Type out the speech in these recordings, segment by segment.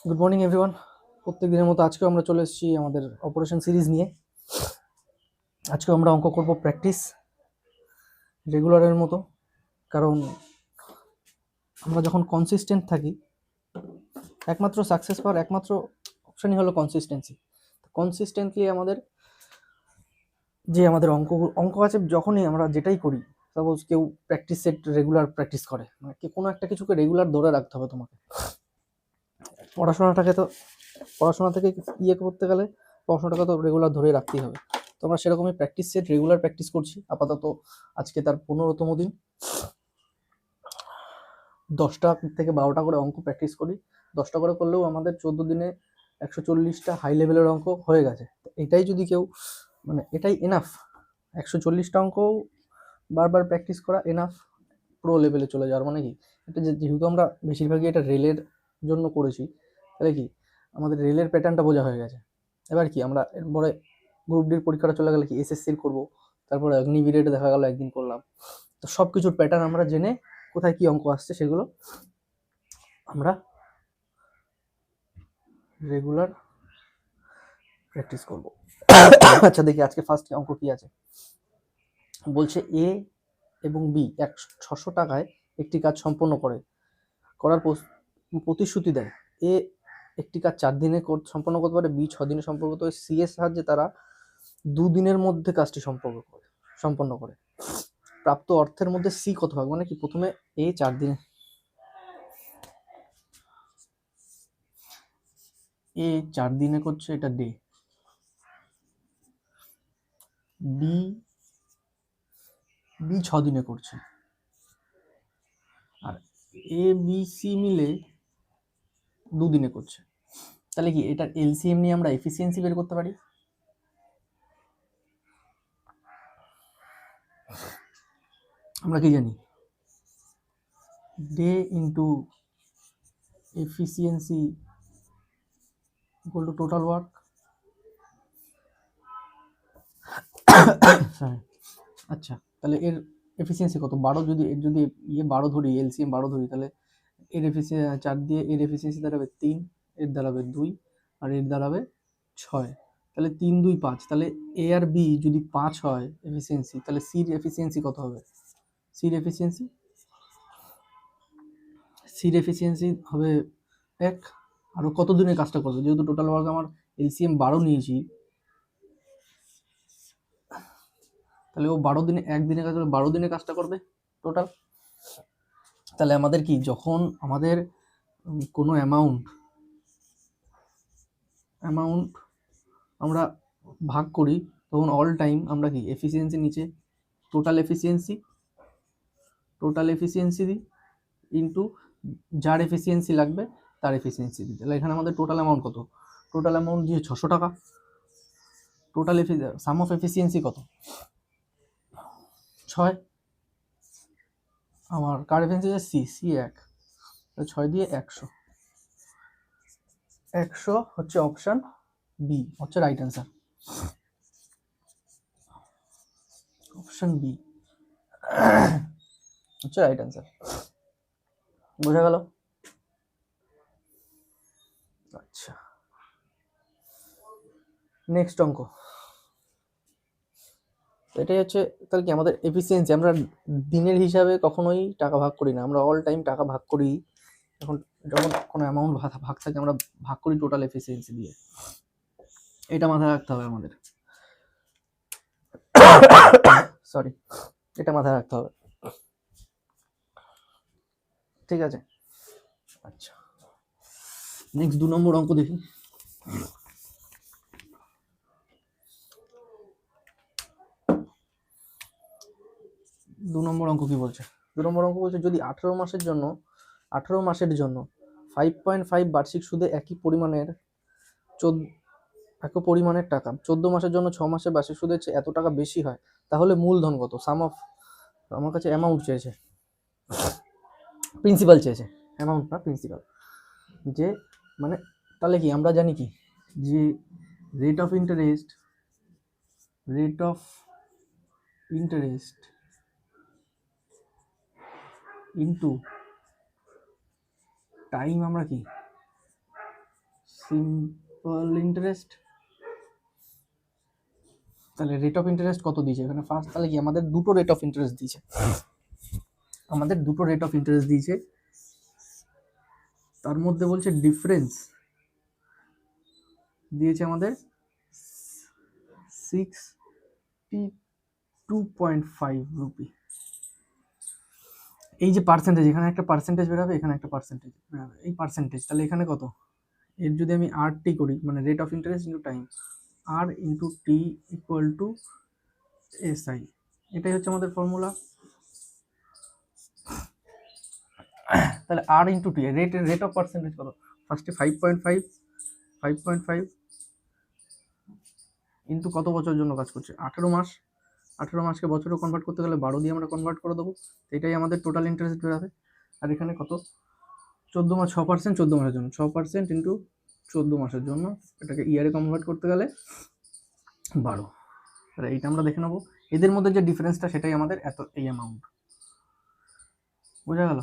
Good morning everyone. প্রত্যেক দিনের মতো আজকেও আমরা চলে এসেছি আমাদের অপারেশন সিরিজ নিয়ে। আজকেও আমরা অঙ্ক করব প্র্যাকটিস রেগুলারের মতো, কারণ আমরা যখন কনসিস্টেন্ট থাকি একমাত্র সাকসেস পাওয়ার একমাত্র অপশানই হলো কনসিস্টেন্সি। কনসিস্টেন্টলি আমাদের আমাদের অঙ্ক আছে, যখনই আমরা যেটাই করি, সাপোজ কেউ প্র্যাকটিস সেট রেগুলার প্র্যাকটিস করে, মানে কোনো একটা কিছুকে রেগুলার ধরে রাখতে হবে তোমাকে। পড়াশোনা থেকে করতে গেলে পড়াশোনাটাকে তো রেগুলার ধরে রাখতেই হবে। তো আমরা সেরকমই প্র্যাকটিস সেট রেগুলার প্র্যাকটিস করছি। আপাতত আজকে তার 15তম দিন। 10টা থেকে 12টা করে অঙ্ক প্র্যাকটিস করি। 10টা করে করলেও আমাদের 14 দিনে 140টা হাই লেভেলের অঙ্ক হয়ে গেছে। এটাই যদি কেউ, মানে এটাই এনাফ। 140টা অঙ্ক বারবার প্র্যাকটিস করা এনাফ প্রো লেভেলে চলে যাওয়ার। মানে কি, এটা যেহেতু আমরা বেশিরভাগই এটা রেলের জন্য করেছি, তাহলে কি আমাদের রেলের প্যাটার্নটা বোঝা হয়ে গেছে। এবার কি আমরা এরপরে গ্রুপ ডির পরীক্ষাটা চলে গেলে কি এসএসসির করবো, তারপরে অগ্নিবীরের দেখা গেল একদিন করলাম। তো সব কিছুর প্যাটার্ন আমরা জেনে কোথায় কি অঙ্ক আসছে সেগুলো আমরা রেগুলার প্র্যাকটিস করব। আচ্ছা দেখি আজকে ফার্স্ট অঙ্ক কি আছে। বলছে এ এবং বি 600 টাকায় একটি কাজ সম্পন্ন করার প্রতিশ্রুতি দেয়। এ একটি কাজ 4 দিনে সম্পন্ন করতে পারে, বি 6 দিনে সম্পন্ন করতে পারে, সি এর সাহায্যে তারা 2 দিনের মধ্যে কাজটি সম্পন্ন করে। প্রাপ্ত অর্থের মধ্যে সি কত ভাগ, মানে কি প্রথমে এ 4 দিনে, এ 4 দিনে করছে, এটা ডে। বি 6 দিনে করছে, আর এ বি সি মিলে 2 দিনে করছে। তাহলে কি এটার এলসিএম নিয়ে আমরা এফিসিয়েন্সি বের করতে পারি। আমরা কি জানি, day into efficiency equal to total work. আচ্ছা তাহলে এর এফিসিয়েন্সি কত, 12। যদি এর যদি 12 ধরি, এলসিএম 12 ধরি, তাহলে এর এফিসিয়েন্সি 4 দিয়ে এর এফিসিয়েন্সি দাঁড়াবে 3, এর দাঁড়াবে 2, আর এর দাঁড়াবে 6। তাহলে 3 2 5, তাহলে এ আর বি যদি 5 হয় এফিসিয়েন্সি, তাহলে সির এফিসিয়েন্সি কত হবে? সির এফিসিয়েন্সি হবে 1। আরও কত দিনের কাজটা করবে, যেহেতু টোটাল ওয়ার্ক আমার এলসিএম 12 নিয়েছি, তাহলে ও 12 দিনে, একদিনে কাজ করবে, 12 দিনে কাজটা করবে টোটাল। তাহলে আমাদের কি, যখন আমাদের কোনো অ্যামাউন্ট আমরা ভাগ করি, তখন অল টাইম আমরা কি এফিসিয়েন্সি নিচে টোটাল এফিসিয়েন্সি দিই ইন্টু যার এফিসিয়েন্সি লাগবে তার এফিসিয়েন্সি দিই। তাহলে এখানে আমাদের টোটাল অ্যামাউন্ট কত? টোটাল অ্যামাউন্ট দিয়ে 600 টাকা। টোটাল সাম অফ এফিসিয়েন্সি কত? 6। আমার কার এফিসিয়েন্সি সি 1, 6 দিয়ে 100 হচ্ছে অপশান বি, হচ্ছে রাইট অ্যান্সার। অপশন বি হচ্ছে রাইট অ্যান্সার। বোঝা গেল? আচ্ছা নেক্সট অঙ্ক। এটাই হচ্ছে, তাহলে কি আমাদের এফিসিয়েন্সি, আমরা দিনের হিসাবে কখনোই টাকা ভাগ করি না, আমরা অল টাইম টাকা ভাগ করি। যখন কোনো অ্যামাউন্ট ভাগ থাকে আমরা ভাগ করি টোটাল এফিসিয়েন্সি দিয়ে। এটা মাথায় রাখতে হবে আমাদের। সরি, এটা মাথায় রাখতে হবে, ঠিক আছে? আচ্ছা নেক্সট 2 নম্বর অঙ্ক দেখি। দু নম্বর অঙ্ক কি বলছে? 2 নম্বর অঙ্ক বলছে যদি 18 মাসের জন্য 5.5 বার্ষিক সুদে একই পরিমাণের টাকা 14 মাসের জন্য 6 মাসের বার্ষিক সুদের চেয়ে এত টাকা বেশি হয়, তাহলে মূলধন কত? সাম অফ, আমার কাছে অ্যামাউন্ট চেয়েছে, প্রিন্সিপাল চেয়েছে, অ্যামাউন্ট না প্রিন্সিপাল। যে মানে তাহলে কি আমরা জানি কি, যে rate of interest into time আমরা কি সিম্পল ইন্টারেস্ট, তাহলে রেট অফ ইন্টারেস্ট কত দিয়েছে এখানে ফার্স্ট, তাহলে কি আমাদের দুটো রেট অফ ইন্টারেস্ট দিয়েছে, তার মধ্যে বলছে ডিফারেন্স দিয়েছে আমাদের 62.5 রুপি। এই যে পার্সেন্টেজ, এখানে একটা পার্সেন্টেজ বেরোবে, এখানে একটা পার্সেন্টেজ বেরোবে, এই পার্সেন্টেজ, তাহলে এখানে কত, এর যদি আমি RT করি, মানে rate of interest into time, R into T equal to SI, এটাই হচ্ছে আমাদের ফর্মুলা। তাহলে R into T, rate of percentage কত, ফার্স্টে 5.5 ইন্টু কত বছরের জন্য কাজ করছে, 18 মাস, 18 মাসকে বছরে কনভার্ট করতে গেলে 12 দিয়ে আমরা কনভার্ট করে দেবো, এটাই আমাদের টোটাল ইন্টারেস্ট বেরোবে। আর এখানে কত, 14 মাস, 6%, 14 মাসের জন্য 6% ইন্টু 14 মাসের জন্য, এটাকে ইয়ারে কনভার্ট করতে গেলে 12। তাহলে এইটা আমরা দেখে নেবো, এদের মধ্যে যে ডিফারেন্সটা সেটাই আমাদের এই অ্যামাউন্ট, বোঝা গেল?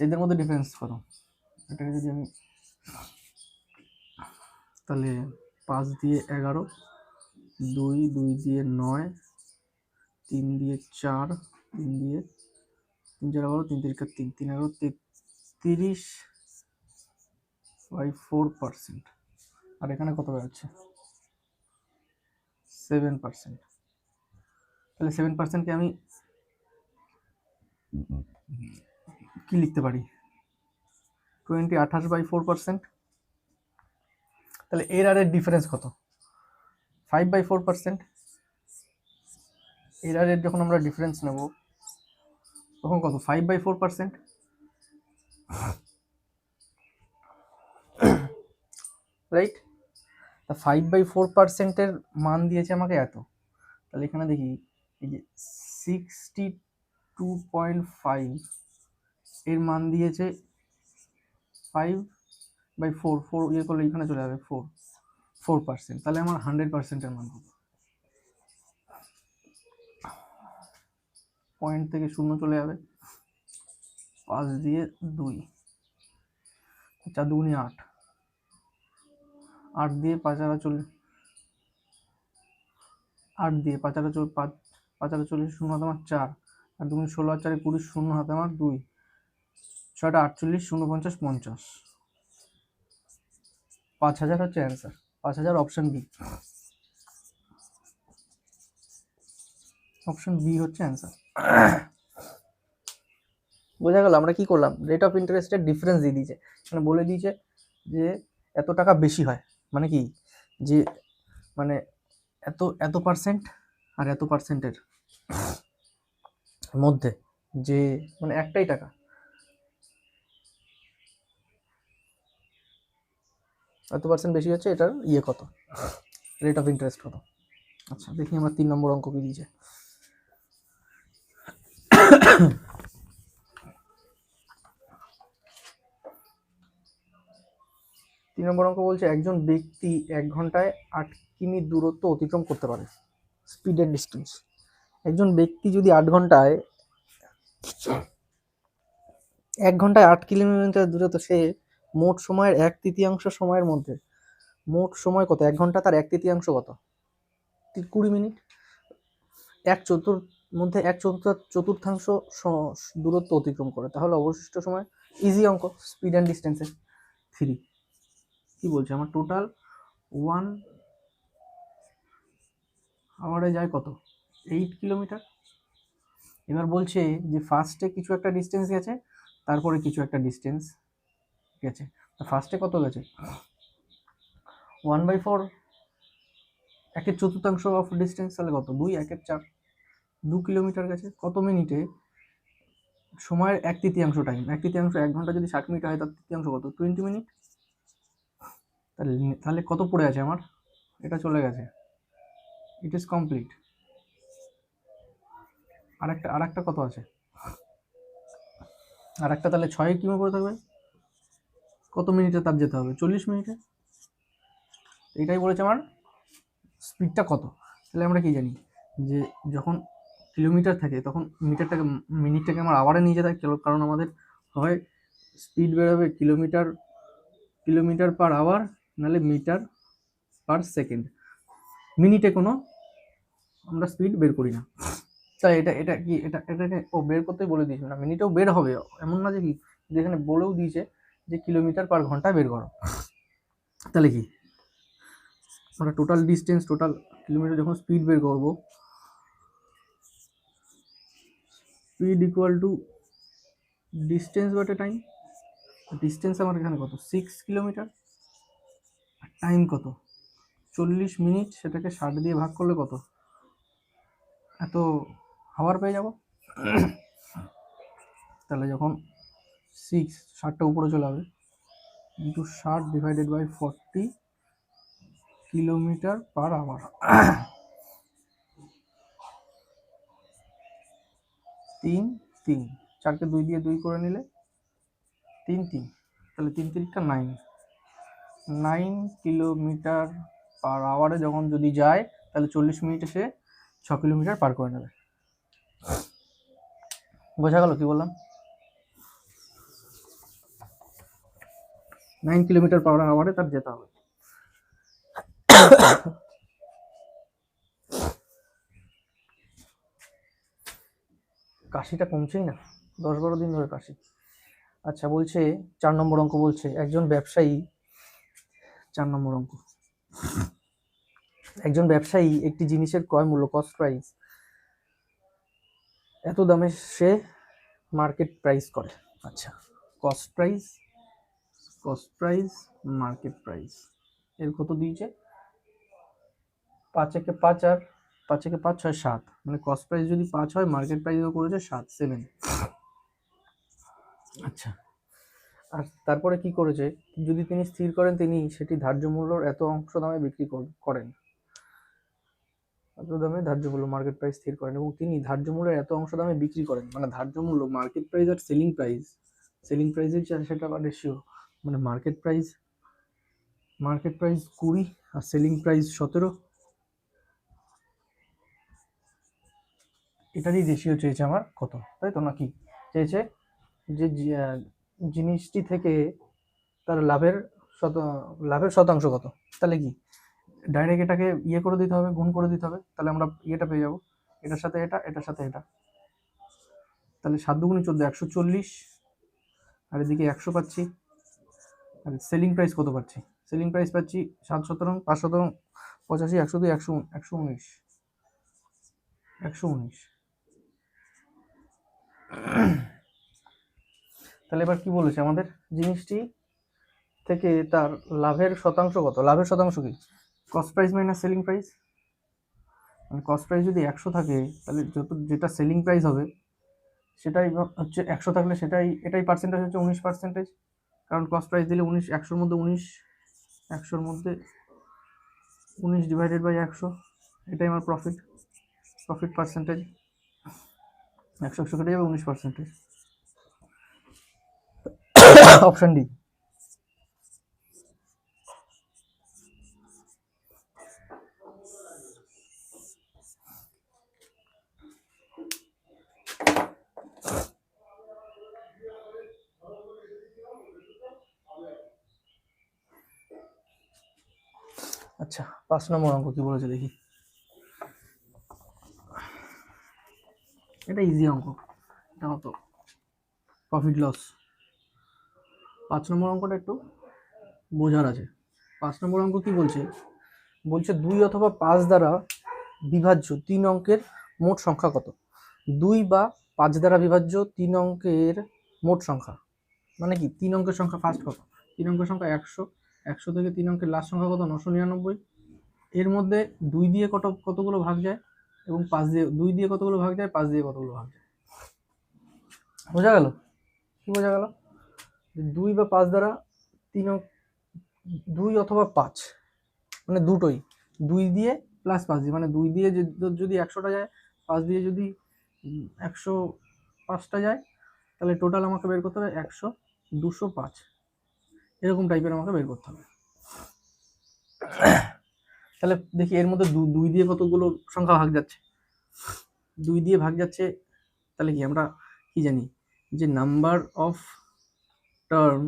এদের মধ্যে ডিফারেন্স কত, এটাকে যদি আমি, তাহলে 5 দিয়ে 11, 2 দিয়ে 9, 3 দিয়ে 4, 3 দিয়ে 3 4 11, 3 3 3 3 11 33/4%। আর এখানে কত বেরোচ্ছে, 7%। তাহলে 7%কে আমি কি লিখতে পারি, 28/4%। তাহলে এর আর এর ডিফারেন্স কত, 5/4%। এর আর এর যখন আমরা ডিফারেন্স নেব তখন কত, 5/4%, রাইট? তা 5/4%-এর মান দিয়েছে আমাকে এত, তাহলে এখানে দেখি এই যে 62.5 এর মান দিয়েছে 5/4 ইয়ে করলে এখানে চলে যাবে 4%, তাহলে আমার 100%-এর মান কত, পয়েন্ট থেকে 0 চলে যাবে, 5 দিয়ে 2, 4 দুগুণে 8, 8 দিয়ে 5 আর 40, 8 দিয়ে 5 আর 40, 5 আর 40, 0 হাতে আমার 4, আর দুগুণে 16 আর 4 20, 0 হাতে আমার 2, 6টা 48, 0 50, 50, 5000 হচ্ছে answer, 5000 option B, option B হচ্ছে অ্যান্সার। বোঝা গেল আমরা কি করলাম, রেট অফ ইন্টারেস্টের ডিফারেন্স দিয়ে দিয়েছে, মানে বলে দিয়েছে যে এত টাকা বেশি হয়, মানে কি, যে মানে এত পার্সেন্ট আর এত পার্সেন্টের মধ্যে যে মানে একটাই টাকা, এত পার্সেন্ট বেশি হচ্ছে, এটার ইয়ে কত, রেট অফ ইন্টারেস্ট কত। আচ্ছা দেখি আমার 3 নম্বর অঙ্ক কি দিয়েছে। 3 নম্বর অঙ্ক বলছে একজন ব্যক্তি 1 ঘন্টায় 8 কিমি দূরত্ব অতিক্রম করতে পারে, স্পিড এন্ড ডিস্টেন্স। একজন ব্যক্তি যদি 1 ঘন্টায় 8 কিলোমিটার দূরত্ব, সে মোট সময়ের 1/3 সময়ের মধ্যে, মোট সময় কত, 1 ঘন্টা তার 1/3 কত, 20 মিনিট, মধ্যে 1/4 দূরত্ব অতিক্রম করে, তাহলে অবশিষ্ট সময়, ইজি অঙ্ক, স্পিড অ্যান্ড ডিস্টেন্সের 3। কি বলছে আমার টোটাল 1 আওয়ারে যায় কত, 8 কিলোমিটার। এবার বলছে যে ফার্স্টে কিছু একটা ডিস্টেন্স গেছে, তারপরে কিছু একটা ডিস্টেন্স গেছে, ফার্স্টে কত গেছে, 1/4, 1/4 অফ ডিস্টেন্স, তাহলে কত, 2, 1/4, 2 কিলোমিটার গেছে, কত মিনিটে, সময়ের 1/3 টাইম, 1/3, 1 ঘন্টা যদি 60 মিনিট হয় তার তৃতীয়াংশ কত, 20 মিনিট। তাহলে কত পড়ে আছে আমার, এটা চলে গেছে, ইট ইজ কমপ্লিট। আরেকটা কত আছে, আরেকটা তাহলে 6 কিমি পড়ে থাকবে, কত মিনিটে তার যেতে হবে, 40 মিনিটে। এটাই বলেছে আমার স্পিডটা কত। তাহলে আমরা কি জানি যে যখন কিলোমিটার থাকে তখন মিনিটটাকে আমার আওয়ারে নিয়ে যেতে হয়, কারণ আমাদের হয় স্পিড বেরোবে কিলোমিটার কিলোমিটার পার আওয়ার নাহলে মিটার পার সেকেন্ড। মিনিটে কোনো আমরা স্পিড বের করি না, তাই এটা কি এটাকে ও বের করতেই বলে দিয়েছে না, মিনিটেও বের হবে এমন না যে কি, যেখানে বলেও দিয়েছে যে কিলোমিটার পার ঘন্টা বের করো। তাহলে কি আমরা টোটাল ডিস্টেন্স, টোটাল কিলোমিটার যখন স্পিড বের করবো, স্পিড ইকুয়াল টু ডিস্টেন্স বাটে টাইম। ডিস্টেন্স আমার এখানে কত, 6 কিলোমিটার, টাইম কত 40 মিনিট, সেটাকে 60 দিয়ে ভাগ করলে কত, এত হাওয়ার পেয়ে যাব। তাহলে যখন 60টা উপরে চলে যাবে, into 60 divided by 40 kilometre per hour. 3 3 4কে 2 দিয়ে 2 করে নিলে 3 3, তাহলে 3 3টা 9 কিলোমিটার পার আওয়ারে যখন যদি যায়, তাহলে 40 মিনিটে সে 6 কিলোমিটার পার করে নেবে। বোঝা গেল কি বললাম? 9 কিলোমিটার পার আওয়ারে তার যেতে হবে। কাশিটা কমছেই না, 10-12 দিন ধরে কাশি। আচ্ছা, বলছে 4 নম্বর অঙ্ক, বলছে একজন ব্যবসায়ী, 4 নম্বর অঙ্ক, একজন ব্যবসায়ী একটি জিনিসের ক্রয় মূল্য, কস্ট প্রাইস, এত দামে সে মার্কেট প্রাইস করে। আচ্ছা, কস্ট প্রাইস মার্কেট প্রাইস এর কত দিয়েছে, 5 একে 5 আর 5 একে 5 6 7, মানে কস্ট প্রাইস যদি 5 হয়, মার্কেট প্রাইসও করেছে 7। আচ্ছা, আর তারপরে কি করেছে, যদি তিনি স্থির করেন তিনি সেটি ধার্য মূল্যর এত অংশ দামে বিক্রি করেন, এত দামে ধার্য মূল্য মার্কেট প্রাইস স্থির করেন, এবং তিনি ধার্য মূল্যের এত অংশ দামে বিক্রি করেন, মানে ধার্য মূল্য মার্কেট প্রাইস আর সেলিং প্রাইসের সেটা রেশিও, মানে মার্কেট প্রাইস 20 আর সেলিং প্রাইস 17, এটারই রেশিও চেয়েছে আমার কত, তাই তো নাকি? চেয়েছে যে জিনিসটি থেকে তার লাভের শতাংশ কত। তাহলে কি ডাইরেক্ট এটাকে ইয়ে করে দিতে হবে, গুণ করে দিতে হবে, তাহলে আমরা ইয়েটা পেয়ে যাবো, এটার সাথে এটা, এটার সাথে এটা, তাহলে 7 দুগুণে 14, 140, আর এদিকে 100 পাচ্ছি। আর সেলিং প্রাইস কত পাচ্ছি, সেলিং প্রাইস পাচ্ছি 7 17 5 17 85, 102, 119। তাহলে এবার কি বলেছে আমাদের, জিনিসটি থেকে তার লাভের শতাংশ কত, লাভের শতাংশ কি, cost price minus selling price, মানে কস্ট প্রাইস যদি 100 থাকে, তাহলে যেটা সেলিং প্রাইস হবে সেটাই হচ্ছে 100 থাকলে এটাই পার্সেন্টেজ হচ্ছে 19%, কারণ কস্ট প্রাইস দিলে 19, 100-র মধ্যে 19 ডিভাইডেড বাই 100, এটাই আমার প্রফিট পার্সেন্টেজ, 100 কেটে যাবে, 19%। Option D. আচ্ছা, 5 নম্বর অঙ্ক কি বলেছে দেখি, এটা ইজি অঙ্ক, এটা তো প্রফিট লস। 5 নম্বর অঙ্কটা একটু বোঝার আছে। 5 নম্বর অঙ্ক কি বলছে, 2 অথবা 5 দ্বারা বিভাজ্য 3 অঙ্কের মোট সংখ্যা কত। 2 বা 5 দ্বারা বিভাজ্য 3 অঙ্কের মোট সংখ্যা, মানে কি 3 অঙ্কের সংখ্যা ফার্স্ট কত, 3 অঙ্কের সংখ্যা 100 থেকে 3 অঙ্কের লাস্ট সংখ্যা কত, 999। এর মধ্যে 2 দিয়ে কতগুলো ভাগ যায়, এবং 5 দিয়ে 2 দিয়ে কতগুলো ভাগ যায়, 5 দিয়ে কতগুলো ভাগ যায়। বোঝা গেল কি বোঝা গেল, 2 বা 5 দ্বারা 2 অথবা 5, মানে দুটোই, 2 দিয়ে প্লাস 5 দিয়ে, মানে 2 দিয়ে যদি 100টা যায়, 5 দিয়ে যদি 105টা যায়, তাহলে টোটাল আমাকে বের করতে হবে 100, 205, এরকম টাইপের আমাকে বের করতে হবে। তাহলে দেখি এর মধ্যে 2 দিয়ে কতগুলো সংখ্যা ভাগ যাচ্ছে, 2 দিয়ে ভাগ যাচ্ছে, তাহলে কি আমরা কি জানি যে number of term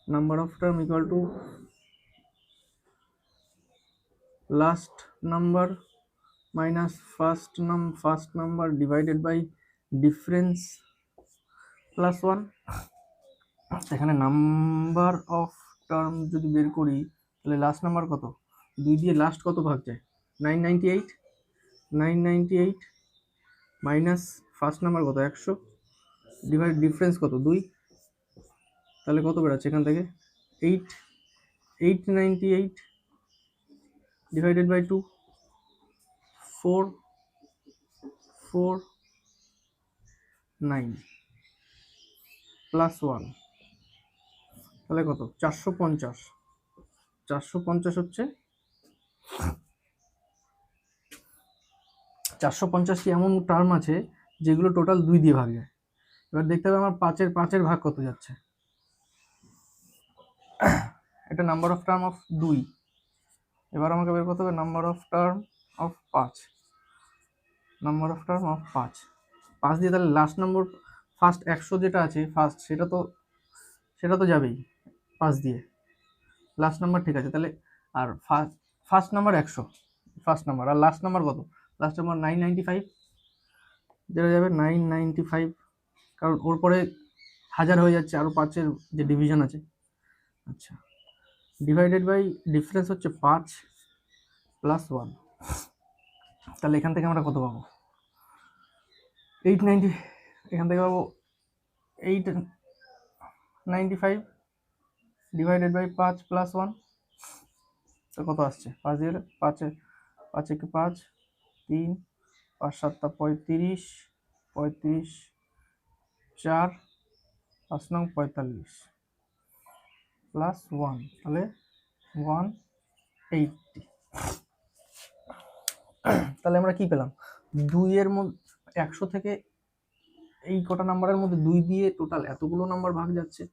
number of term equal to last number minus first number divided by difference plus 1। এখানে নাম্বার অফ টার্ম যদি বের করি তাহলে লাস্ট নাম্বার কত, 2 দিয়ে লাস্ট কত ভাগ যায়, 998 মাইনাস ফার্স্ট নাম্বার কত 100 ডিভাইড ডিফারেন্স কত 2, তাহলে কত বেরোচ্ছে এখান থেকে 898 ডিভাইডেড বাই 2, 449 প্লাস 1, তাহলে কত 450 হচ্ছে 450টি এমন টার্ম আছে যেগুলো টোটাল 2 দিয়ে ভাগ যায়। এবার দেখতে হবে আমার পাঁচের ভাগ কত যাচ্ছে, এটা নাম্বার অফ টার্ম অফ 2, এবার আমাকে বের করতে হবে number of term of 5, number of term of 5 দিয়ে তাহলে লাস্ট নম্বর ফার্স্ট 100 যেটা আছে ফার্স্ট সেটা তো যাবেই 5 দিয়ে, লাস্ট নাম্বার ঠিক আছে, তাহলে আর ফার্স্ট নাম্বার 100 ফার্স্ট নাম্বার, আর লাস্ট নাম্বার কত, লাস্ট নাম্বার 995, যেটা যাবে 995, কারণ ওর পরে 1000 হয়ে যাচ্ছে আরও 5-এর যে ডিভিশন আছে। আচ্ছা, ডিভাইডেড বাই ডিফারেন্স হচ্ছে 5 প্লাস 1, তাহলে এখান থেকে আমরা কত পাবো 890, এখান থেকে পাবো 895 ডিভাইডেড বাই 5 প্লাস 1, তো কত আসছে 5 দিয়ে 5 একে 5, 3, 5 7 35, 4, 5 নং 45 প্লাস 1, তাহলে 180। তাহলে আমরা কি পেলাম, 2 এর মধ্যে 100 থেকে এই কটা নাম্বারের মধ্যে 2 দিয়ে টোটাল এতগুলো নাম্বার ভাগ যাচ্ছে,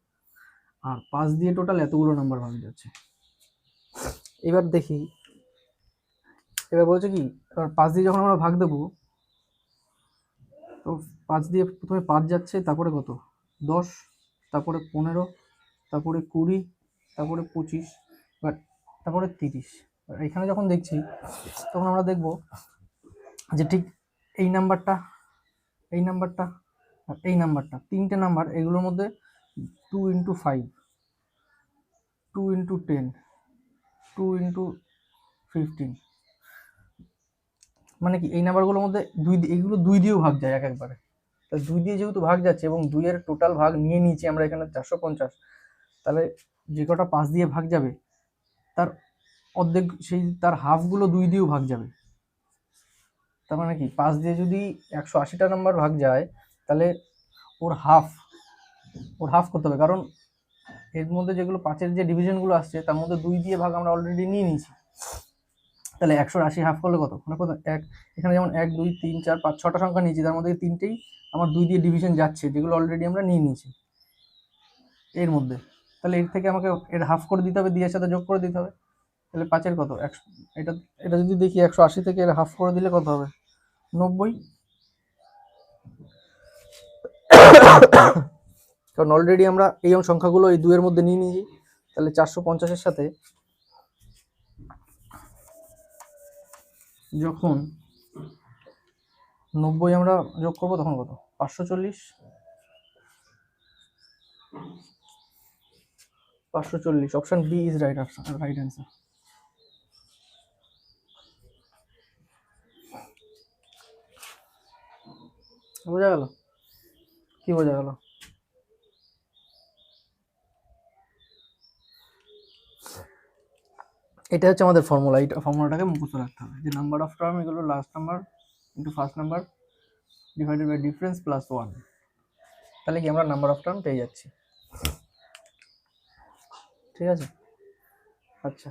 আর 5 দিয়ে টোটাল এতগুলো নাম্বার ভাগ যাচ্ছে। এবার দেখি, এবার বলছে কি, এবার 5 দিয়ে যখন আমরা ভাগ দেবো, তো 5 দিয়ে প্রথমে 5 যাচ্ছে, তারপরে কত 10, তারপরে 15, তারপরে 20, তারপরে 25, তারপরে 30। এখানে যখন দেখছি তখন আমরা দেখব যে ঠিক এই নাম্বারটা আর এই নাম্বারটা, তিনটে নাম্বার, এগুলোর মধ্যে 2 × 5, 2 × 10, 2 × 15, মানে কি এই নাম্বারগুলোর মধ্যে এগুলো 2 দিয়েও ভাগ যায় একবারে। তো 2 দিয়ে যেহেতু ভাগ যাচ্ছে এবং 2 এর টোটাল ভাগ নিয়ে নিয়েছি আমরা এখানে 450, তাহলে যে কটা 5 দিয়ে ভাগ যাবে তার অর্ধেক, তার হাফগুলো 2 দিয়েও ভাগ যাবে। তার মানে কি 5 দিয়ে যদি 180টা নাম্বার ভাগ যায়, তাহলে ওর হাফ করতে হবে, কারণ এর মধ্যে যেগুলো 5-এর যে ডিভিশনগুলো আসছে তার মধ্যে 2 দিয়ে ভাগ আমরা অলরেডি নিয়ে নিয়েছি। তাহলে 180 হাফ করলে কত, মানে কত, এখানে যেমন 1 2 3 4 5 6টা সংখ্যা নিয়েছি, তার মধ্যে 3টেই আমার 2 দিয়ে ডিভিশন যাচ্ছে, যেগুলো অলরেডি আমরা নিয়ে নিয়েছি এর মধ্যে। তাহলে এর থেকে আমাকে এর হাফ করে দিতে হবে, দিয়ে সাথে যোগ করে দিতে হবে। তাহলে 5-এর কত, এটা যদি দেখি 180 থেকে এর হাফ করে দিলে কত হবে 90, কারণ অলরেডি আমরা এই সংখ্যাগুলো এই 2 এর মধ্যে নিয়ে নিয়েছি। তাহলে 450-এর সাথে যখন 90 আমরা যোগ করবো তখন কত 540, 540, option B is right answer. বোঝা গেল, কি বোঝা গেল? এটা হচ্ছে আমাদের ফর্মুলা, এই ফর্মুলাটাকে মুখস্থ রাখতে হবে যে নাম্বার অফ টার্ম এগুলো last number into first number divided by difference plus 1, তাহলে কি আমরা নাম্বার অফ টার্ম পেয়ে যাচ্ছি। ঠিক আছে, আচ্ছা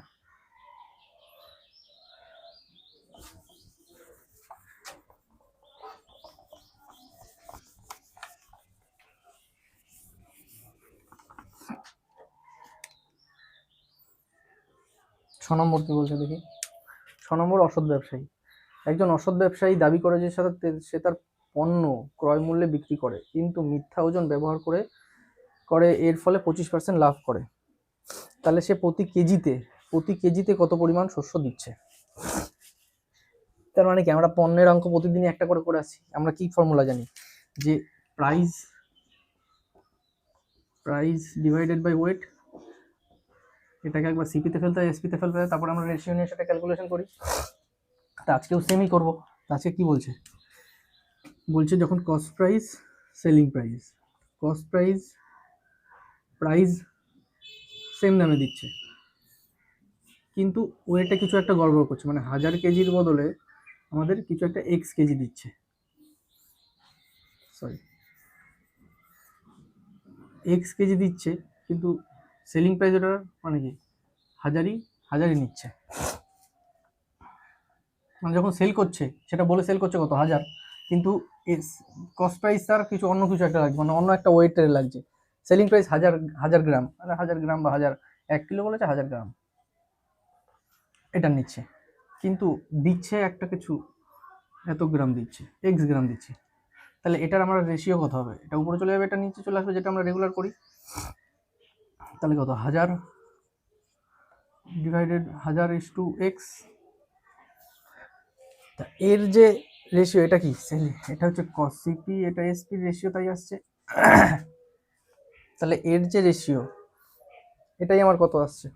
ছ নম্বর কি বলছে দেখি। 6 নম্বর অসৎ ব্যবসায়ী। একজন অসৎ ব্যবসায়ী দাবি করে যে সে তার পণ্য ক্রয় মূল্যে বিক্রি করে, কিন্তু মিথ্যা ওজন ব্যবহার করে এর ফলে 25% লাভ করে। তাহলে সে প্রতি কেজিতে কত পরিমাণ শস্য দিচ্ছে। তার মানে কি, আমরা পণ্যের অঙ্ক প্রতিদিনই একটা করে করে আসি। আমরা কি ফর্মুলা জানি, যে প্রাইস ডিভাইডেড বাই ওয়েট, এটাকে একবার সিপিতে ফেলতে হয়, এসপিতে ফেলতে হয়, তারপর আমরা রেশিও নিয়ে সেটা ক্যালকুলেশন করি। তা আজকেও সেমই করবো। আজকে কি বলছে, যখন cost price selling price same দামে দিচ্ছে, কিন্তু ওয়েটে কিছু একটা গড়বড় করছে, মানে 1000 কেজির বদলে আমাদের কিছু একটা এক্স কেজি দিচ্ছে, এক্স কেজি দিচ্ছে, কিন্তু সেলিং প্রাইস ওটা মানে কি হাজারই নিচ্ছে। মানে যখন সেল করছে সেটা বলে সেল করছে কত 1000, কিন্তু কস্ট প্রাইস তার অন্য কিছু একটা লাগছে, মানে অন্য একটা ওয়েটের লাগছে। সেলিং প্রাইস 1000 গ্রাম, 1000 গ্রাম বা 1 কিলো বলেছে, 1000 গ্রাম এটা নিচ্ছে, কিন্তু দিচ্ছে একটা কিছু এত গ্রাম দিচ্ছে, এক্স গ্রাম দিচ্ছে। তাহলে এটার আমরা রেশিও কত হবে, এটা উপরে চলে যাবে, এটা নিচে চলে আসবে, যেটা আমরা রেগুলার করি। তাহলে কত, 1000 ডিভাইডেড 1000:x। এর যে রেশিও, এটা কি এটা হচ্ছে cos cp, এটা sp রেশিও, তাই আসছে। তাহলে এর যে রেশিও, এটাই আমার কত আসছে,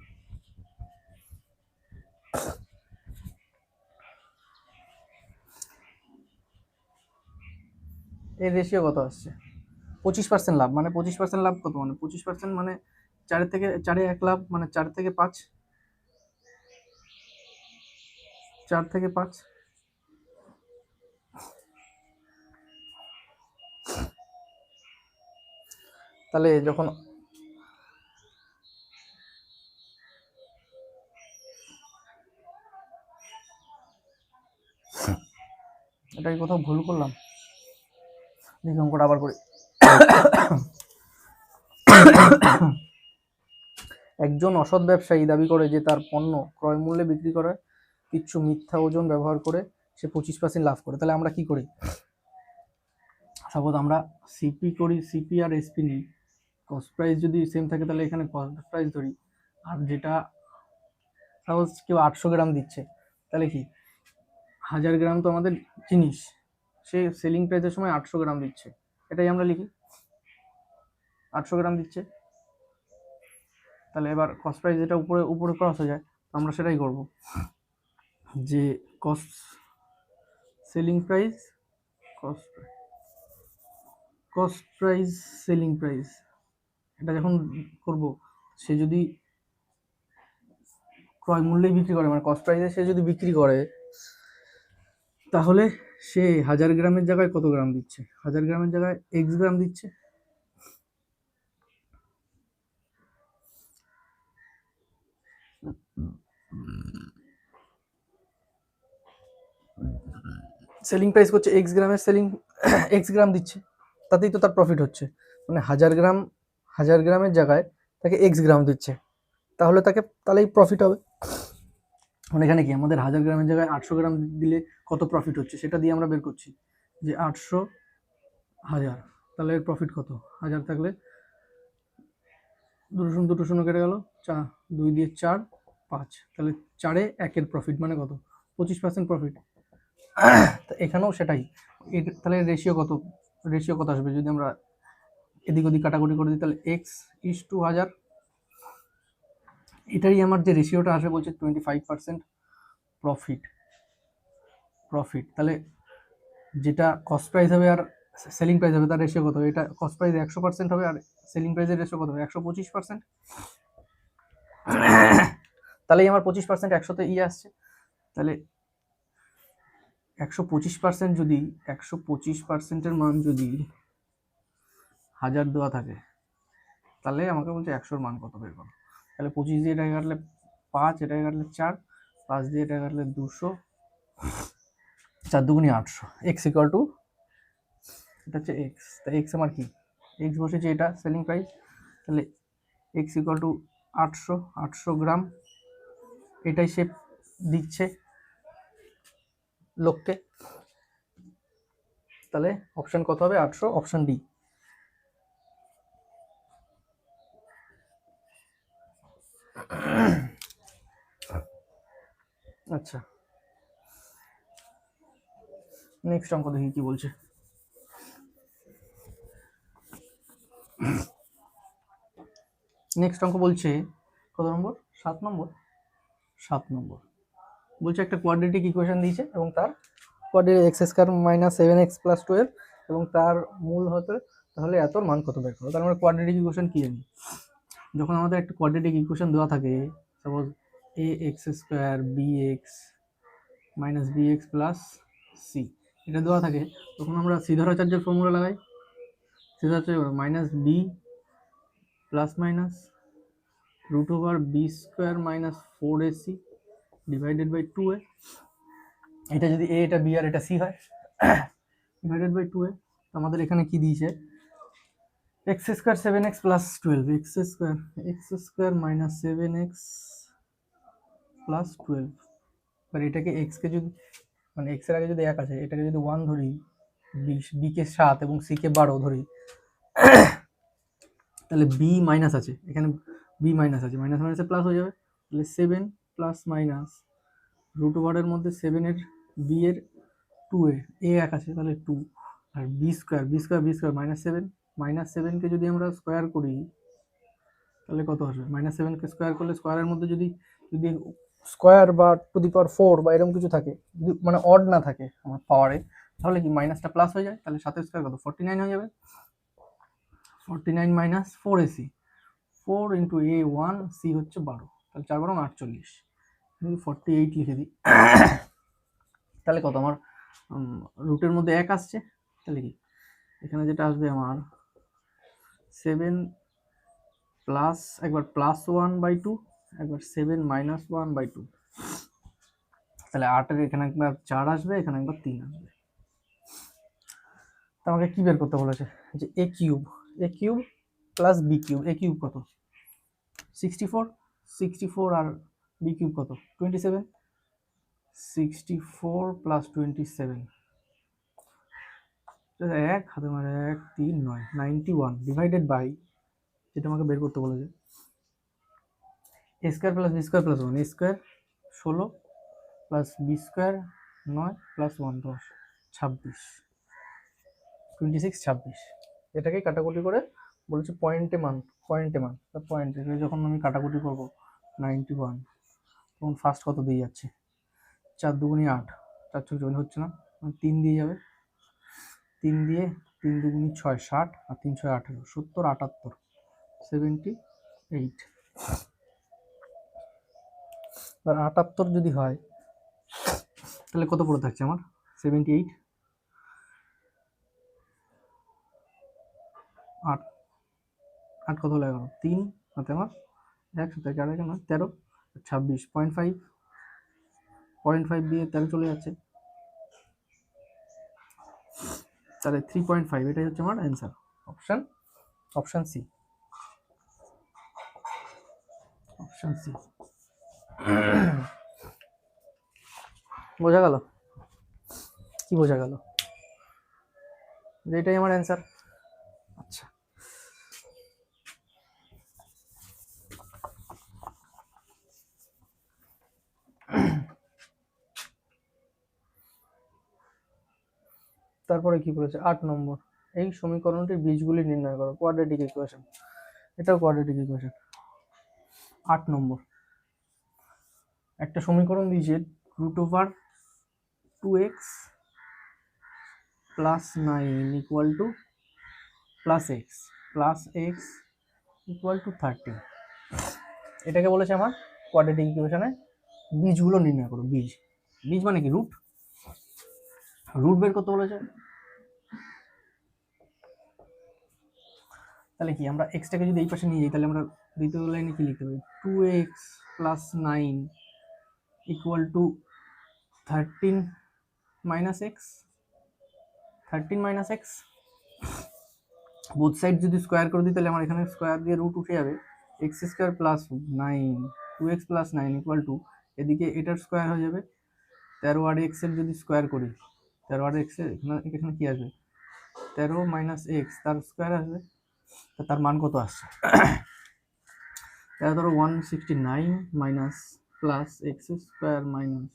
এর রেশিও কত আসছে 25% লাভ। মানে 25% লাভ কত, মানে 25% মানে 4 1 লাভ, মানে 4 থেকে 5, 4 থেকে 5। তাহলে যখন এটা কি কোথাও ভুল করলাম, দেখি অঙ্কটা আবার করি। একজন অসৎ ব্যবসায়ী দাবি করে যে তার পণ্য ক্রয় মূল্যে বিক্রি করে কিছু মিথ্যা ওজন ব্যবহার করে সে 25% লাভ করে। তাহলে আমরা কি করি, সাপোজ আমরা সিপি আর এসপি নিই, কস্ট প্রাইস যদি সেম থাকে তাহলে এখানে কস্ট প্রাইস ধরি, আর যেটা সাপোজ কেউ 800 গ্রাম দিচ্ছে, তাহলে কি 1000 গ্রাম তো আমাদের জিনিস, সে সেলিং প্রাইসের সময় 800 গ্রাম দিচ্ছে, এটাই আমরা লিখি 800 গ্রাম দিচ্ছে। তাহলে এবার কস্ট প্রাইস যেটা উপরে ক্রস হয়ে যায়, আমরা সেটাই করব, যে cost selling price cost price selling price, এটা যখন করব, সে যদি ক্রয় মূল্যে বিক্রি করে, মানে কস্ট প্রাইসে সে যদি বিক্রি করে, তাহলে সে 1000 গ্রামের জায়গায় কত গ্রাম দিচ্ছে, 1000 গ্রামের জায়গায় এক্স গ্রাম দিচ্ছে। সেলিং প্রাইস করছে এক্স গ্রামের, এক্স গ্রাম দিচ্ছে, তাতেই তো তার প্রফিট হচ্ছে। মানে 1000 গ্রামের জায়গায় তাকে এক্স গ্রাম দিচ্ছে, তাহলেই প্রফিট হবে। মানে এখানে কি আমাদের 1000 গ্রামের জায়গায় 800 গ্রাম দিলে কত প্রফিট হচ্ছে সেটা দিয়ে আমরা বের করছি, যে 800 1000, তাহলে এর প্রফিট কত, 1000 থাকলে দুটো শূন্য কেটে গেল, 2 দিয়ে 4 5, তাহলে 4-এ 1-এর প্রফিট মানে কত, 25% প্রফিট। এখানেও সেটাই, তাহলে রেশিও কত আসবে, যদি আমরা এদিক ওদিক কাটাকুটি করে দিই, তাহলে x:1000, এটাই আমার যে রেশিওটা আসবে বলছে 25% প্রফিট। তাহলে যেটা কস্ট প্রাইস হবে আর সেলিং প্রাইস হবে, তার রেশিও কত হবে, এটা কস্ট প্রাইস 100% হবে আর সেলিং প্রাইসের রেশিও কত হবে, 125%। তাহলেই আমার 25% 100-তে আসছে। তাহলে 125% যদি 125%-এর মান যদি 1000 দেওয়া থাকে, তাহলে আমাকে বলছে 100-র মান কত বের করো। তাহলে 25 দিয়ে এটাকে কাটলে 5, এটাকে কাটলে 4, 5 দিয়ে এটাকে কাটলে 200, 4 দুগুণে 800, এক্স ইকুয়াল টু, এটা হচ্ছে এক্স। তা এক্স আমার কি, এক্স বসেছে এটা সেলিং প্রাইস, তাহলে এক্স ইকুয়াল টু 800 গ্রাম, এটাই সে দিচ্ছে লোককে। তাহলে অপশন কত হবে, 800, অপশন ডি। আচ্ছা, নেক্সট অঙ্ক দেখি কি বলছে। নেক্সট অঙ্ক বলছে কত নম্বর? 7 নম্বর। 7 নম্বর বলছে একটা কোয়াড্রেটিক ইকুয়েশন দিয়েছে এবং তার quadratic x square minus 7x plus 12 এবং তার মূল হতে তাহলে এতর মান কত বের করো। তার মানে কোয়াড্রেটিক ইকুয়েশন কি জানি, যখন আমাদের একটা কোয়াড্রেটিক ইকুয়েশন দেওয়া থাকে, suppose a x square b x minus b x plus c এটা দেওয়া থাকে, তখন আমরা সিদ্ধারাচার্যের ফর্মুলা লাগাই। Sridharacharya minus b plus minus root over b square minus 4ac divided by 2a। এটা যদি এ, এটা বি আর এটা সি হয়, ডিভাইডেড বাই 2a। আমাদের এখানে কি দিয়েছে, x square 7x plus 12, x square minus 7x plus 12। এবার এটাকে এক্সকে যদি মানে এক্স এর আগে যদি 1 আছে, এটাকে যদি 1 ধরি, বি কে 7 এবং সি কে 12 ধরি, তাহলে বি মাইনাস আছে এখানে, বি মাইনাস আছে, মাইনাস মাইনাসে প্লাস হয়ে যাবে, তাহলে 7 প্লাস মাইনাস রুট ওভারের মধ্যে 7 এর বি এর 2 এ 1 আছে তাহলে 2, আর বি স্কোয়ার মাইনাস 7কে যদি আমরা স্কোয়ার করি তাহলে কত আসবে, মাইনাস 7কে স্কোয়ার করলে স্কোয়ারের মধ্যে যদি যদি স্কোয়ার বা টু দি পাওয়ার 4 বা এরকম কিছু থাকে, যদি মানে অড না থাকে আমার পাওয়ারে, তাহলে কি মাইনাসটা প্লাস হয়ে যায়, তাহলে 7 স্কোয়ার কত 49 হয়ে যাবে। 49 মাইনাস 4ac, 4 ইন্টু এ 1 সি হচ্ছে 12, তাহলে 4 বারং 48, যদি 48 লিখে দিই তাহলে কত আমার রুটের মধ্যে 1 আসছে, তাহলে কি এখানে যেটা আসবে আমার 7 প্লাস একবার প্লাস 1/2, একবার 7 মাইনাস 1/2, তাহলে 8-এর এখানে একবার 4 আসবে, এখানে একবার 3 আসবে। তো আমাকে কি বের করতে বলেছে, যে এ কিউব প্লাস বি কিউব, এ কিউব কত 64 আর বি কিউব কত 27, 64 প্লাস 27 এক হাতে মারে 1 3 9 91 ডিভাইডেড বাই, যেটা আমাকে বের করতে বলেছে a square plus b square plus 1, এ স্কোয়ার 16 প্লাস বি স্কোয়ার 9 প্লাস 1 10 26, 26 এটাকে কাটাকুটি করে বলেছে পয়েন্টে মান, পয়েন্টে যখন আমি কাটাকুটি করবো 91, তখন ফার্স্ট কত দিয়ে যাচ্ছে 4 দুগুণি 8, 4 ছয় হচ্ছে না, 3 দিয়ে যাবে, 3 দিয়ে 3 দুগুণি 6 60 আর 3 6 18 70 78 78। এবার 78 যদি হয় তাহলে কত পড়ে থাকছে আমার 78, 8 8 কত হলো 11, 3 হাতে আমার 1 সাথে 4 এখানে 13 26, 0.5 দিয়ে 13 চলে যাচ্ছে, তাহলে 3.5 এটাই হচ্ছে আমার অ্যান্সার, অপশন সি। বোঝা গেল, কি বোঝা গেল, যে এটাই আমার অ্যান্সার। আচ্ছা, তারপরে কি বলেছে 8 নম্বর, এই সমীকরণটির বীজগুলি নির্ণয় করো, কোয়াড্রেটিক ইকুয়েশন, এটাও কোয়াড্রেটিক ইকুয়েশন। 8 নম্বর একটা সমীকরণ দিয়েছে root over 2x plus 9 equal to plus X equal to 13, এটাকে বলেছে আমার কোয়াড্রেটিক ইকুয়েশনে বীজগুলো নির্ণয় করো। বীজ মানে কি, রুট বের করতে বলেছে, তাহলে কি আমরা এক্সটাকে যদি এই পাশে নিয়ে যাই তাহলে আমরা দ্বিতীয় লাইনে কি লিখতে পারি 2x plus 9 equal to 13 minus x, both side যদি স্কোয়ার করে দিই তাহলে আমার এখানে স্কোয়ার দিয়ে রুট উঠে যাবে, x square plus 9 2x plus 9 equal two এদিকে এটার স্কোয়ার হয়ে যাবে 13 আর এক্স এর যদি স্কোয়ার করি 13 আর এক্স এর এখানে কি আসবে 13 মাইনাস এক্স তার স্কোয়ার আসবে, তার মান কত আসছে তাহলে ধরো 169 minus plus x square minus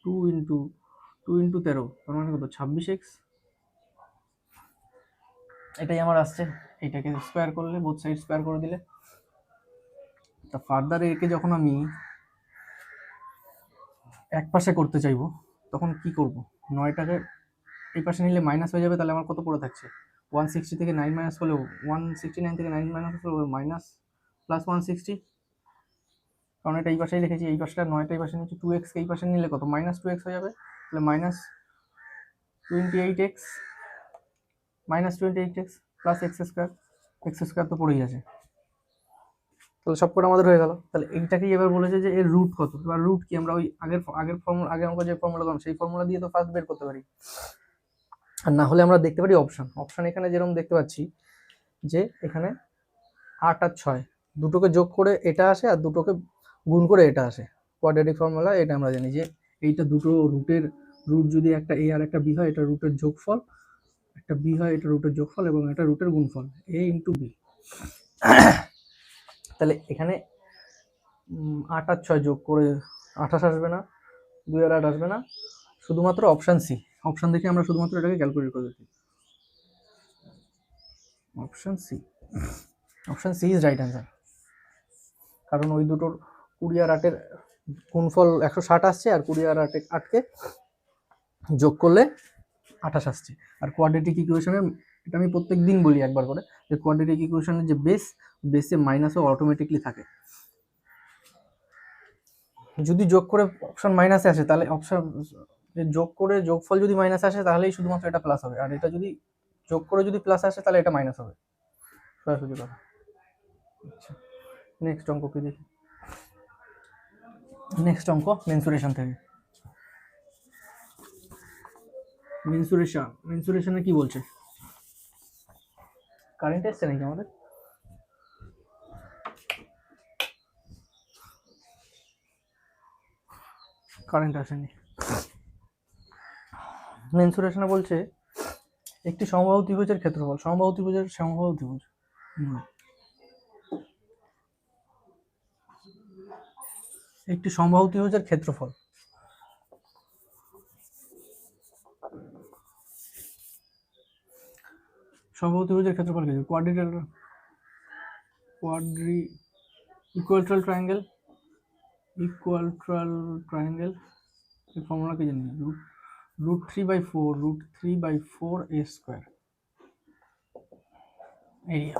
2 into তার মানে কত 26x, এটাই আমার আসছে। এটাকে স্কোয়ার করলে বোথ সাইড স্কোয়ার করে দিলে, তা ফার্দার একে যখন আমি এক পাশে করতে চাইবো তখন কি করব, 9টাকে এই পাশে নিলে মাইনাস হয়ে যাবে, তাহলে আমার কত পড়ে থাকছে 160 থেকে 9 মাইনাস করলে 169 থেকে 9 মাইনাস করলে মাইনাস প্লাস 160, কারণ এটা এই পাশেই লিখেছি, এই পাশটা 9টা এই পাশে নিচ্ছি, 2x এই পাশে নিলে কত মাইনাস 2x হয়ে যাবে, তাহলে minus 28x plus x square তো পড়েই আছে, তাহলে সব কটা আমাদের হয়ে গেল। তাহলে এইটাকেই এবার বলেছে যে এর রুট কত, এবার রুট কি আমরা ওই আগের ফর্মুলা, আগের অঙ্ক যে ফর্মুলা করলাম সেই ফর্মুলা দিয়ে তো ফার্স্ট বের করতে পারি, আর না হলে আমরা দেখতে পারি অপশন এখানে যেরকম দেখতে পাচ্ছি যে এখানে 8 আর 6 দুটোকে যোগ করে এটা আসে আর দুটোকে গুণ করে এটা আসে, কোয়াড্রেটিক ফর্মুলা এটা আমরা জানি যে এইটা দুটো রুটের রুট যদি একটা এ আর একটা বি হয়, এটা রুটের যোগফল, একটা বি হয় এটা রুটের যোগফল এবং এটা রুটের গুণফল এ ইন্টু বি। তাহলে এখানে 8 আর 6 যোগ করে 28 আসবে না, 2 আর 8 আসবে না, শুধুমাত্র অপশান সি, অপশান দেখে আমরা শুধুমাত্র এটাকে ক্যালকুলেট করে দিচ্ছি, option C is right answer, কারণ ওই দুটোর 20 আর 8-এর গুণফল 160 আসছে, আর 20 আর 8কে যোগ করলে 28 আসছে। আর কোয়াড্রেটিক ইকুয়েশনের, এটা আমি প্রত্যেক দিন বলি একবার করে, যে কোয়াড্রেটিক ইকুয়েশনের যে বেসে মাইনাসও অটোমেটিকলি থাকে, যদি যোগ করে অপশন মাইনাসে আসে তাহলে অপশন যোগ করে যোগফল যদি মাইনাস আসে তাহলেই শুধুমাত্র এটা প্লাস হবে, আর এটা যদি যোগ করে যদি প্লাস আসে তাহলে এটা মাইনাস হবে, সরাসরি কথা। আচ্ছা, নেক্সট অঙ্ক কি দেখি, নেক্সট অঙ্ক মেনসুরেশন থেকে। মেনসুরেশনে কি বলছে, কারেন্ট এসছে নাকি আমাদের, কারেন্ট আসেনি। মেনসুরেশনে বলছে একটি সমবাহু ত্রিভুজের ক্ষেত্রফল, সমবাহু ত্রিভুজ একটি সমবাহু ত্রিভুজের ক্ষেত্রফল, সমবাহু ত্রিভুজের ক্ষেত্রফল কি, ইকুয়ালট্রাল ট্রায়াঙ্গেল এই ফর্মুলা কি জানি, root 3/4 a স্কোয়ার এরিয়া,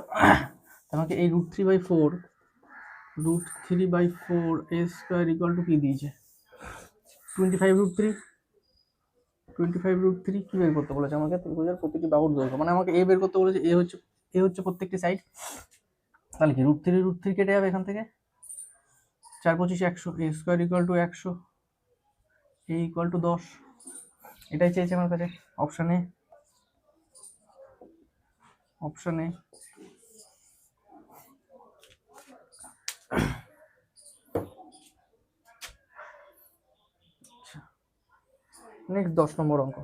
আমাকে এই root 3/4 a square equal to কি দিয়েছে 25√3 কি বের করতে বলেছে আমাকে, ত্রিভুজের প্রতিটি বাহুর দৈর্ঘ্য, মানে আমাকে এ বের করতে বলেছে, এ হচ্ছে প্রত্যেকটি সাইড, তাহলে কি √3 কেটে যাবে এখান থেকে, 4 25 100, a square equal to 100, a equal to 10, এটাই চেয়েছে আমার কাছে অপশানে। নেক্সট 10 নম্বর অঙ্ক,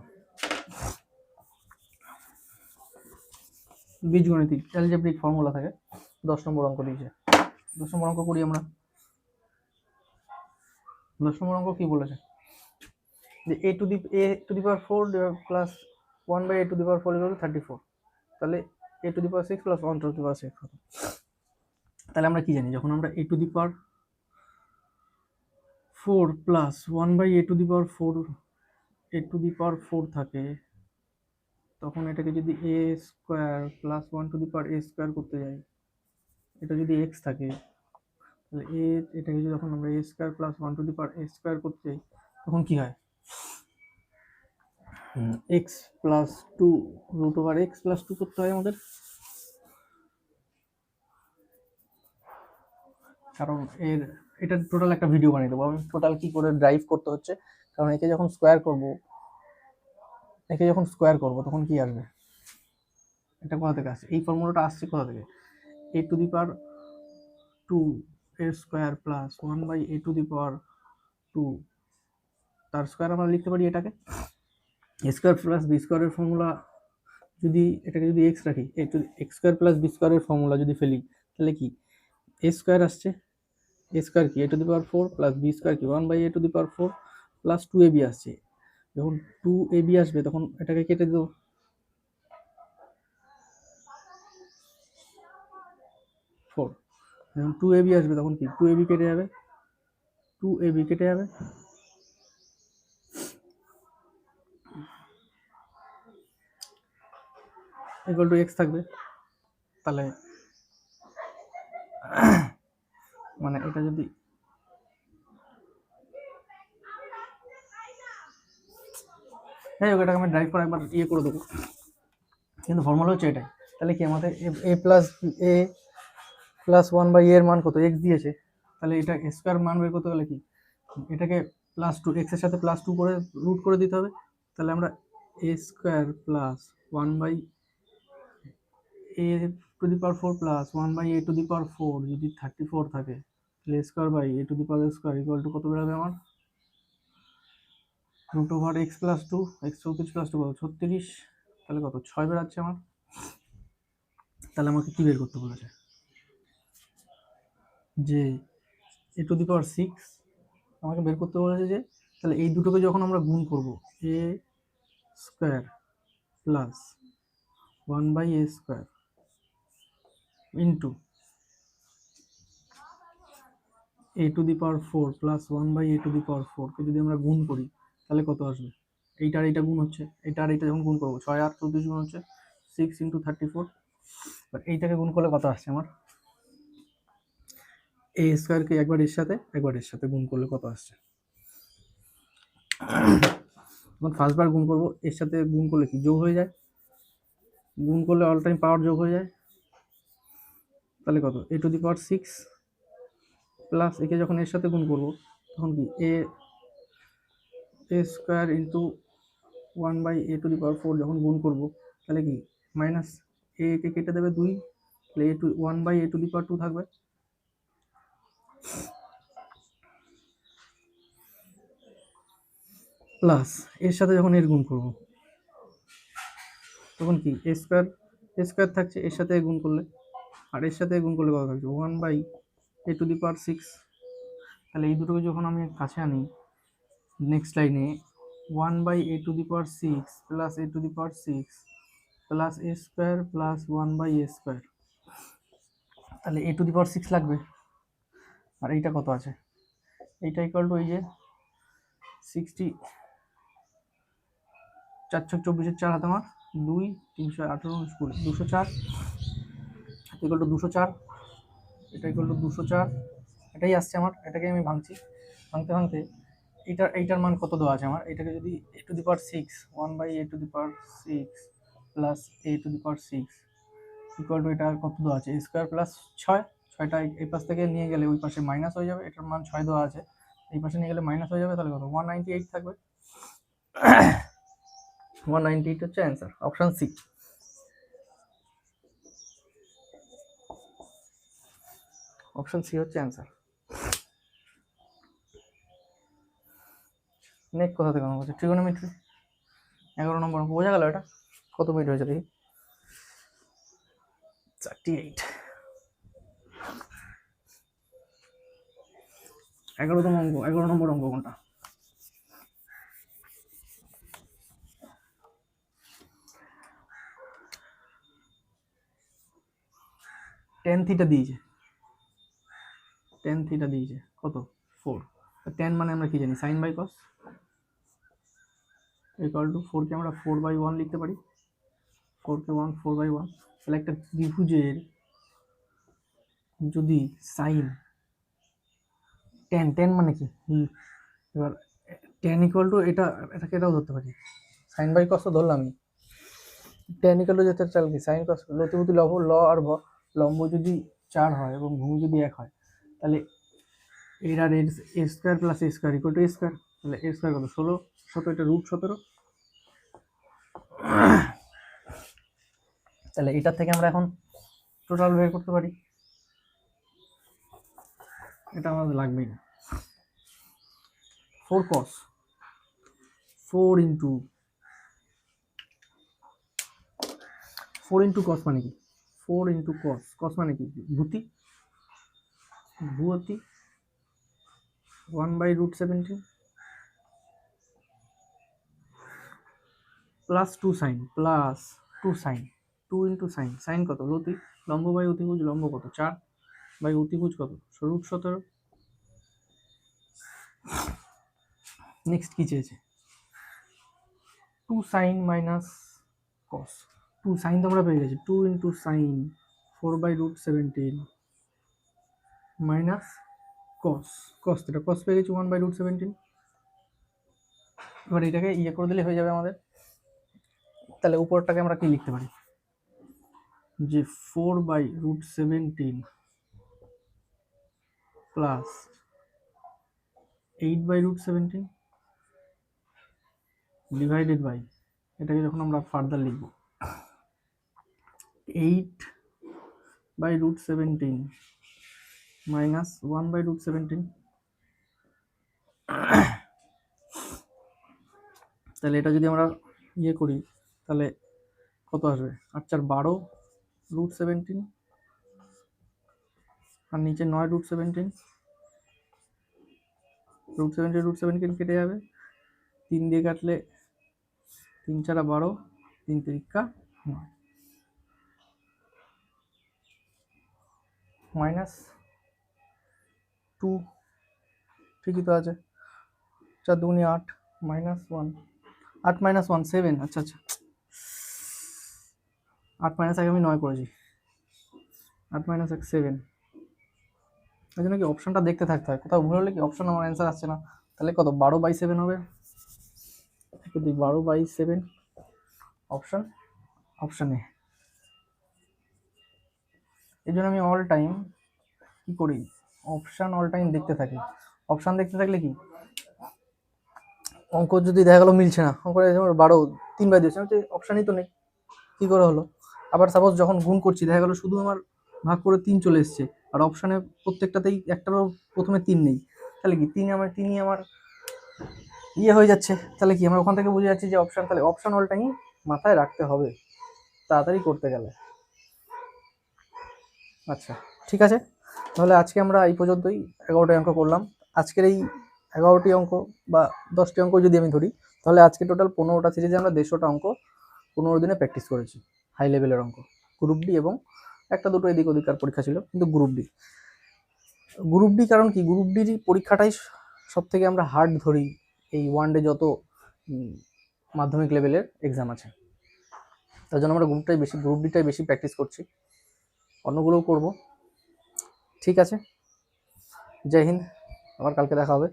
বীজগণিতিক অ্যালজেব্রিক ফর্মুলা থাকে, 10 নম্বর অঙ্ক দিয়েছে। 10 নম্বর অঙ্ক করি আমরা। 10 নম্বর অঙ্ক কি বলেছে যে a to the power 4 plus 1/a to the power 4 equal to 34, তাহলে a to the power 6 plus 1 to the power 6 হবে। তাহলে আমরা কি জানি, যখন আমরা a to the power 4 plus 1/a to the power 4 থাকে, তখন এটাকে যদি a square plus 1 to the power a square করতে যাই, এটা যদি x থাকে, তাহলে এটাকে যখন আমরা a square plus 1 to the power a square করতে যাই তখন কি হয়, x প্লাস 2 √x প্লাস 2 করতে হয় আমাদের, কারণ এটা টোটাল একটা ভিডিও বানিয়ে দেবো আমি, টোটাল কি করে ড্রাইভ করতে হচ্ছে, কারণ একে যখন স্কোয়ার করব তখন কি আসবে, এটা কোথা থেকে আসছে, এই ফর্মুলাটা আসছে কোথা থেকে, a to the power 2 a square plus 1/a to the power 2 তার স্কোয়ার আমরা লিখতে পারি এটাকে, a স্কোয়ার প্লাস b স্কোয়ারের ফর্মুলা যদি এটাকে x রাখি, x স্কোয়ার প্লাস b স্কোয়ারের ফর্মুলা যদি ফেলি তাহলে কি a স্কোয়ার আসছে এ স্কোয়ার কি a⁴ প্লাস বি স্কোয়ার কি 1/a⁴ প্লাস 2ab আসছে। যখন 2ab আসবে তখন এটাকে কেটে দেবো, ফোর। যখন 2ab আসবে তখন কি 2ab কেটে যাবে, 2ab কেটে যাবে, ইকুয়াল টু এক্স থাকবে। তাহলে মানে এটা যদি হ্যাঁ ওটাকে আমি ড্রাইভ করে একবার ইয়ে করে দেবো, কিন্তু ফর্মুলা হচ্ছে এটাই। তাহলে কি আমাদের এ প্লাস 1/a এর মান কত, এক্স দিয়েছে। তাহলে এটা স্কোয়ার মান বের করতে গেলে কি এটাকে +2 এক্স এর সাথে +2 করে রুট করে দিতে হবে। তাহলে আমরা a square plus 1/a⁴ plus 1/a⁴ যদি 34 থাকে তাহলে a²/a² ইকুয়াল টু কত বেরোবে আমার, √x+2, x 34 + 2 কত 36, তাহলে কত 6 বেরাচ্ছে আমার। তাহলে আমাকে কি বের করতে বলেছে, যে a⁴ আমাকে বের করতে বলেছে যে, তাহলে এই দুটোকে যখন আমরা গুণ করব a² plus 1/a² into a⁴ plus 1/a⁴ কে যদি আমরা গুণ করি তাহলে কত আসবে, এইটা আর এইটা গুণ হচ্ছে, এটা আর এইটা যখন গুণ করবো 6 আর 34 গুণ হচ্ছে 6 × 34, বাট এইটাকে গুণ করলে কত আসছে আমার, a²কে একবার এর সাথে গুণ করলে কত আসছে। এখন ফার্স্টবার গুণ করবো, এর সাথে গুণ করলে কি যোগ হয়ে যায়, গুণ করলে অল টাইম পাওয়ার যোগ হয়ে যায়। তাহলে কত a⁴ প্লাস একে যখন এর সাথে গুণ করবো তখন কি a² ইন্টু 1/a⁴ যখন গুণ করবো তাহলে কি মাইনাস এ কে কেটে দেবে 2, তাহলে 1/a⁴ থাকবে, প্লাস এর সাথে যখন এর গুণ করবো তখন কি a² থাকছে, এর সাথে গুণ করলে, আর এর সাথে গুণ করলে কত থাকছে 1/a⁴। তাহলে এই দুটোকে যখন আমি কাছে আনি নেক্সট লাইনে 1/a⁴ plus a⁴ plus a² plus 1/a², তাহলে a⁴ লাগবে। আর এইটা কত আছে, এইটা ইকুয়াল টু এই যে 60, 4×4 = 4 হাতে আমার 2, 318 20, 204 ইকুয়াল টু 204, এটা ইকুয়াল টু 204, এটাই আসছে আমার। এটাকে আমি ভাঙছি, ভাঙতে এইটার মান কত দেওয়া আছে আমার, এটাকে যদি a⁴ 1/a⁴ plus a⁴ equal to এটা কত দেওয়া আছে a² প্লাস 6, 6টা এই পাশ থেকে নিয়ে গেলে ওই পাশে মাইনাস হয়ে যাবে, এটার মান 6 দেওয়া আছে, এই পাশে নিয়ে গেলে মাইনাস হয়ে যাবে, তাহলে কত 198 থাকবে। 198 হচ্ছে answer, option C. Option C হচ্ছে অ্যান্সার। নেক্সট কোথা থেকে আমার ট্রিগোনোমেট্রি 11 নম্বর বোঝা গেল। এটা কত মিনিট হয়েছে দেখি, 38। 11তম অঙ্ক, 11 নম্বর অঙ্ক কোনটা, tan থিটা দিয়েছে, tan থিটা দিয়েছে কত 4, tan মানে আমরা কি জানি sin by cos equal to 4 কে আমরা 4/1 লিখতে পারি, 4 কে 1 4/1। তাহলে একটা ত্রিভুজের যদি sin tan মানে কি, এবার tan ইকুয়াল টু এটাকে এটাও ধরতে পারি, sin বাই cos তো ধরলামই, tan ইকুয়াল টু যেটা চাল কি sin cos লতিভূতি ল আর লম্ব যদি 4 হয় এবং ভূমি যদি 1 হয় তাহলে এর আর এর a² plus a² equal to a², তাহলে a² কত 16, 17 এটা √17। তাহলে এটার থেকে আমরা এখন টোটাল বের করতে পারি, এটা আমাদের লাগবেই না। 4 cos 4 ইন্টু cos মানে কি, 4 ইন্টু cos মানে কি ভূতি, 1/√17 plus 2 sine, plus 2 sine, 2 into sine, sine কত লতি, লম্ব বাই অতিভুজ, লম্ব কত 4 বাই অতিভুজ কত √17। নেক্সট কি চেয়েছে, 2 সাইন মাইনাস কস, 2 সাইন তো আমরা পেয়ে গেছি, 2 ইন্টু সাইন 4/√17 মাইনাস কস, কস এটা কস পেয়ে গেছি 1/√17। এবার এটাকে ইয়ে করে দিলে হয়ে যাবে আমাদের। তাহলে উপরটাকে আমরা কি লিখতে পারি, যে 4/√17 প্লাস 8/√17 ডিভাইডেড বাই, এটাকে যখন আমরা ফার্দার লিখব 8/√17 মাইনাস 1/√17, তাহলে এটা যদি আমরা ইয়ে করি তাহলে কত আসবে, 8 × 12 √17 আর নিচে 9/√17, √17 কেটে যাবে, 3 দিয়ে কাটলে 3 × 4 = 12, 3 × 3 = 9 মাইনাস 2, ঠিকই তো আছে, 4 × 2 = 8 মাইনাস 1, 8 মাইনাস 1 7, আচ্ছা আচ্ছা 8 মাইনাস আগে আমি 9 করেছি, 8 মাইনাস 1 7, এই জন্য কি অপশনটা দেখতে থাকতে হয়, কোথাও ভুল হলে কি অপশন আমার অ্যান্সার আসছে না, তাহলে কত 12/7 হবে, 12/7 অপশন, অপশন এ। এই জন্য আমি অল টাইম কি করি, অপশন অল টাইম দেখতে থাকি। অপশন দেখতে থাকলে কি, অঙ্ক যদি দেখা গেলো মিলছে না, অঙ্ক 12 3 দিয়েছে, আমি অপশানই তো নেই, কি করে হলো। আবার সাপোজ যখন গুণ করছি দেখা গেলো শুধু আমার ভাগ করে 3 চলে এসছে, আর অপশানে প্রত্যেকটাতেই একটারও প্রথমে 3 নেই, তাহলে কি 3ই আমার ইয়ে হয়ে যাচ্ছে, তাহলে কি আমরা ওখান থেকে বুঝে যাচ্ছি যে অপশান, তাহলে অপশান অল টাইম মাথায় রাখতে হবে তাড়াতাড়ি করতে গেলে। আচ্ছা ঠিক আছে, তাহলে আজকে আমরা এই পর্যন্তই 11টি অঙ্ক করলাম। আজকের এই 11টি অঙ্ক বা 10টি অঙ্ক যদি আমি ধরি, তাহলে আজকে টোটাল 15টা সিরিজে আমরা 150টা অঙ্ক 15 দিনে প্র্যাকটিস করেছি, হাই লেভেলের অঙ্ক, গ্রুপ ডি, এবং একটা দুটো এদিক ওদিকার পরীক্ষা ছিল, কিন্তু গ্রুপ ডি। গ্রুপ ডি কারণ কি, গ্রুপ ডির পরীক্ষাটাই সব থেকে আমরা হার্ড ধরি এই ওয়ানডে যত মাধ্যমিক লেভেলের এক্সাম আছে, তার জন্য আমরা গ্রুপ ডিটাই বেশি প্র্যাকটিস করছি, অন্যগুলোও করব। ঠিক আছে, জয় হিন্দ, আবার কালকে দেখা হবে।